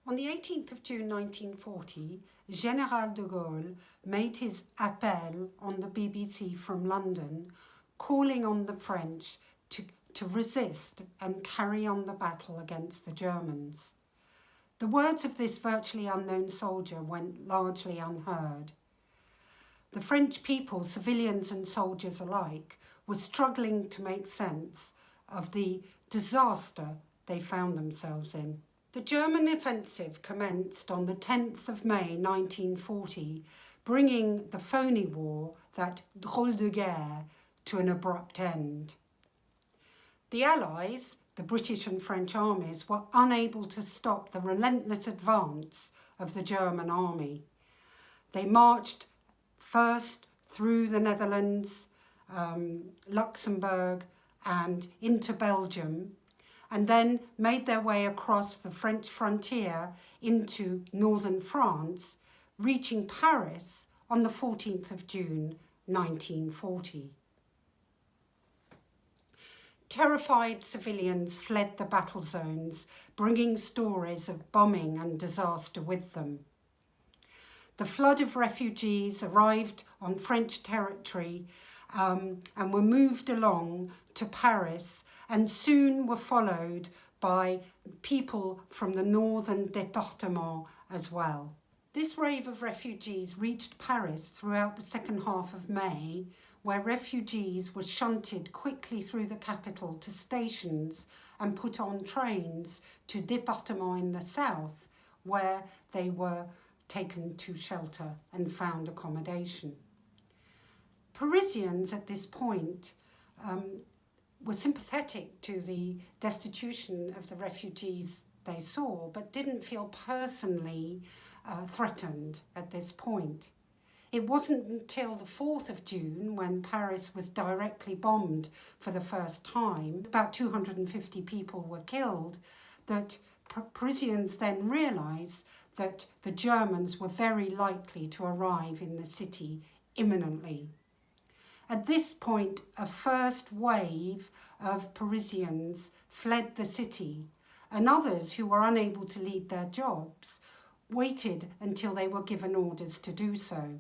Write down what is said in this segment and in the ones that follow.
On the 18th of June 1940, General de Gaulle made his appel on the BBC from London, calling on the French to resist and carry on the battle against the Germans. The words of this virtually unknown soldier went largely unheard. The French people, civilians and soldiers alike, were struggling to make sense of the disaster they found themselves in. The German offensive commenced on the 10th of May 1940, bringing the phony war, that drôle de guerre, to an abrupt end. The Allies, the British and French armies, were unable to stop the relentless advance of the German army. They marched first through the Netherlands, Luxembourg and into Belgium, and then made their way across the French frontier into northern France, reaching Paris on the 14th of June 1940. Terrified civilians fled the battle zones, bringing stories of bombing and disaster with them. The flood of refugees arrived on French territory and were moved along to Paris, and soon were followed by people from the northern département as well. This wave of refugees reached Paris throughout the second half of May, where refugees were shunted quickly through the capital to stations and put on trains to départements in the south, where they were taken to shelter and found accommodation. Parisians at this point were sympathetic to the destitution of the refugees they saw, but didn't feel personally threatened at this point. It wasn't until the 4th of June, when Paris was directly bombed for the first time, about 250 people were killed, that Parisians then realised that the Germans were very likely to arrive in the city imminently. At this point, a first wave of Parisians fled the city, and others who were unable to leave their jobs waited until they were given orders to do so.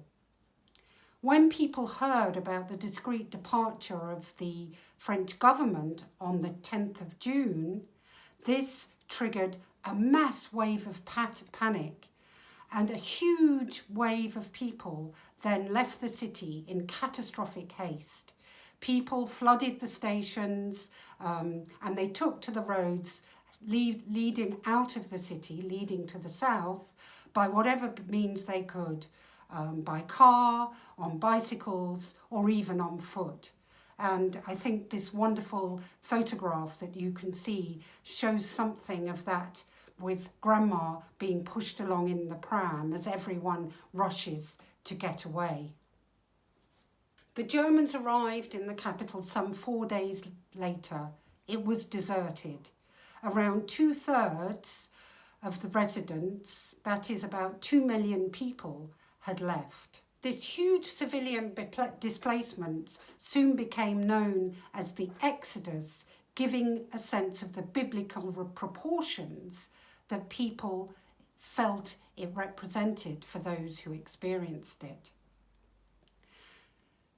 When people heard about the discreet departure of the French government on the 10th of June, this triggered a mass wave of panic, and a huge wave of people then left the city in catastrophic haste. People flooded the stations and they took to the roads leading out of the city, leading to the south, by whatever means they could, by car, on bicycles, or even on foot. And I think this wonderful photograph that you can see shows something of that, with Grandma being pushed along in the pram as everyone rushes to get away. The Germans arrived in the capital some 4 days later. It was deserted. Around 2/3 of the residents, that is about 2 million people, had left. This huge civilian displacement soon became known as the Exodus, giving a sense of the biblical proportions that people felt it represented for those who experienced it.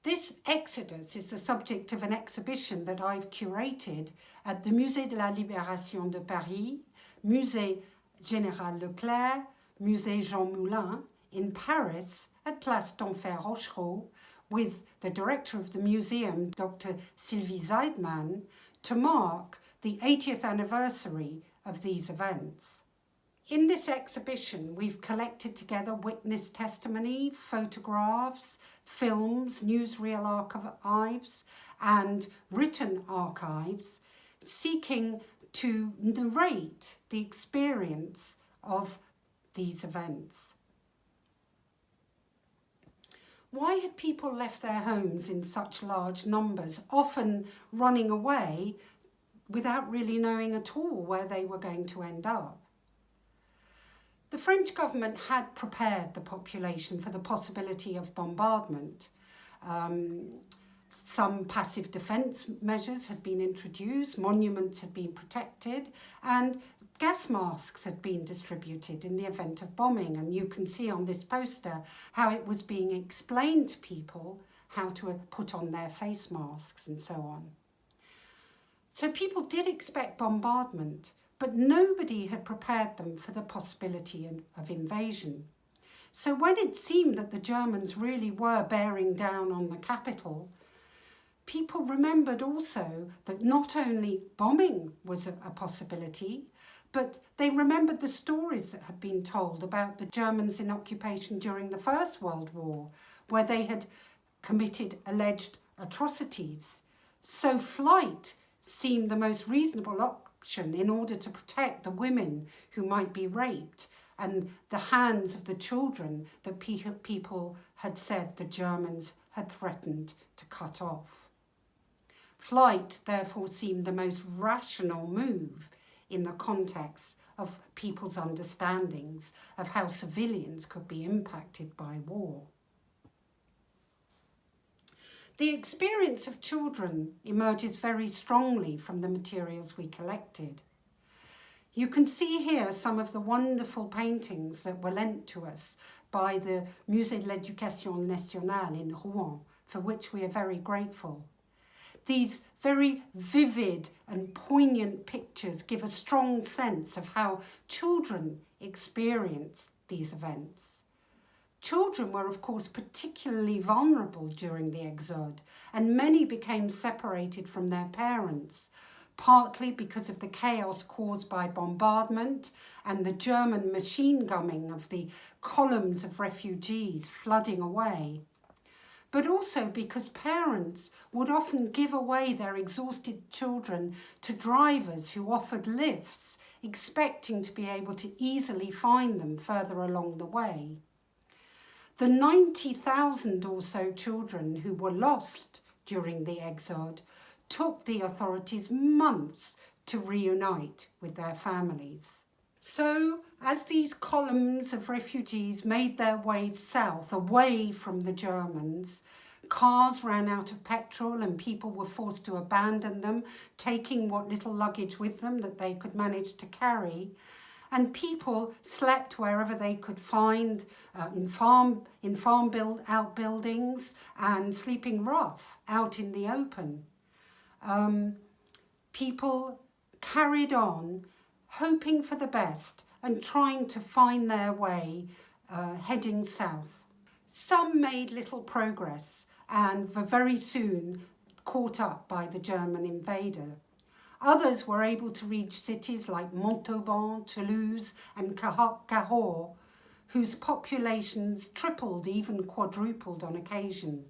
This exodus is the subject of an exhibition that I've curated at the Musée de la Libération de Paris, Musée Général Leclerc, Musée Jean Moulin in Paris at Place d'Enfer Rochereau, with the director of the museum, Dr. Sylvie Zeidman, to mark the 80th anniversary of these events. In this exhibition, we've collected together witness testimony, photographs, films, newsreel archives, and written archives, seeking to narrate the experience of these events. Why had people left their homes in such large numbers, often running away without really knowing at all where they were going to end up? The French government had prepared the population for the possibility of bombardment. Some passive defence measures had been introduced, monuments had been protected, and gas masks had been distributed in the event of bombing, and you can see on this poster how it was being explained to people how to put on their face masks and so on. So people did expect bombardment, but nobody had prepared them for the possibility of invasion. So when it seemed that the Germans really were bearing down on the capital, people remembered also that not only bombing was a possibility, but they remembered the stories that had been told about the Germans in occupation during the First World War, where they had committed alleged atrocities. So flight seemed the most reasonable option in order to protect the women who might be raped and the hands of the children that people had said the Germans had threatened to cut off. Flight therefore seemed the most rational move in the context of people's understandings of how civilians could be impacted by war. The experience of children emerges very strongly from the materials we collected. You can see here some of the wonderful paintings that were lent to us by the Musée de l'Éducation nationale in Rouen, for which we are very grateful. These very vivid and poignant pictures give a strong sense of how children experienced these events. Children were, of course, particularly vulnerable during the Exode, and many became separated from their parents, partly because of the chaos caused by bombardment and the German machine gunning of the columns of refugees flooding away, but also because parents would often give away their exhausted children to drivers who offered lifts, expecting to be able to easily find them further along the way. The 90,000 or so children who were lost during the Exode took the authorities months to reunite with their families. So, as these columns of refugees made their way south, away from the Germans, cars ran out of petrol and people were forced to abandon them, taking what little luggage with them that they could manage to carry. And people slept wherever they could find, in farm outbuildings, and sleeping rough out in the open. People carried on, hoping for the best and trying to find their way, heading south. Some made little progress and were very soon caught up by the German invader. Others were able to reach cities like Montauban, Toulouse and Cahors, whose populations tripled, even quadrupled on occasion.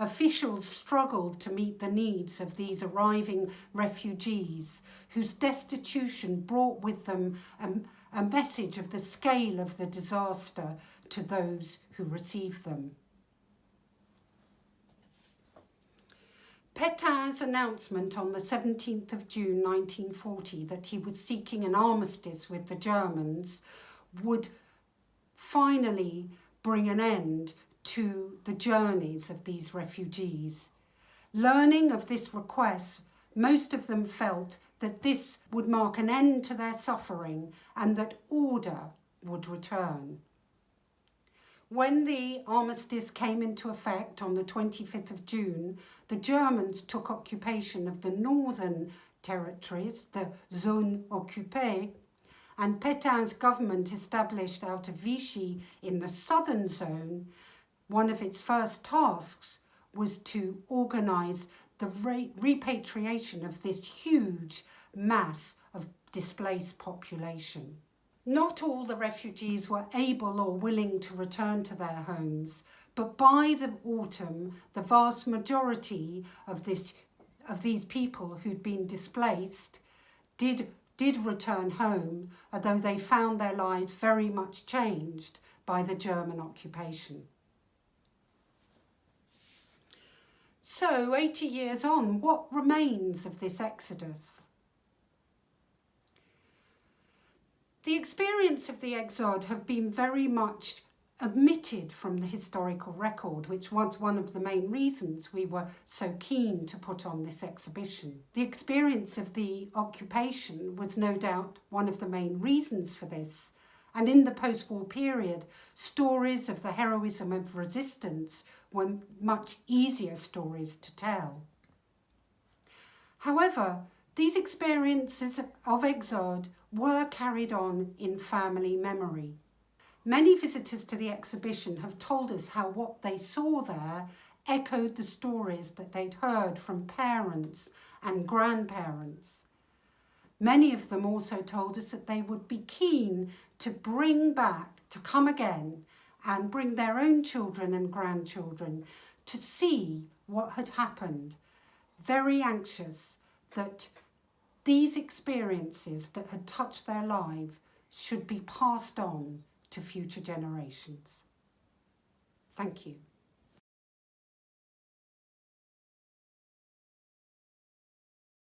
Officials struggled to meet the needs of these arriving refugees, whose destitution brought with them a message of the scale of the disaster to those who received them. Pétain's announcement on the 17th of June 1940 that he was seeking an armistice with the Germans would finally bring an end to the journeys of these refugees. Learning of this request, most of them felt that this would mark an end to their suffering and that order would return. When the armistice came into effect on the 25th of June, the Germans took occupation of the northern territories, the zone occupée, and Pétain's government established out of Vichy in the southern zone. One of its first tasks was to organise the repatriation of this huge mass of displaced population. Not all the refugees were able or willing to return to their homes, but by the autumn, the vast majority of these people who'd been displaced did return home, although they found their lives very much changed by the German occupation. So, 80 years on, what remains of this exodus? The experience of the Exode have been very much omitted from the historical record, which was one of the main reasons we were so keen to put on this exhibition. The experience of the occupation was no doubt one of the main reasons for this, and in the post-war period, stories of the heroism of resistance were much easier stories to tell. However, these experiences of exode were carried on in family memory. Many visitors to the exhibition have told us how what they saw there echoed the stories that they'd heard from parents and grandparents. Many of them also told us that they would be keen to come again and bring their own children and grandchildren to see what had happened, very anxious that these experiences that had touched their life should be passed on to future generations. Thank you.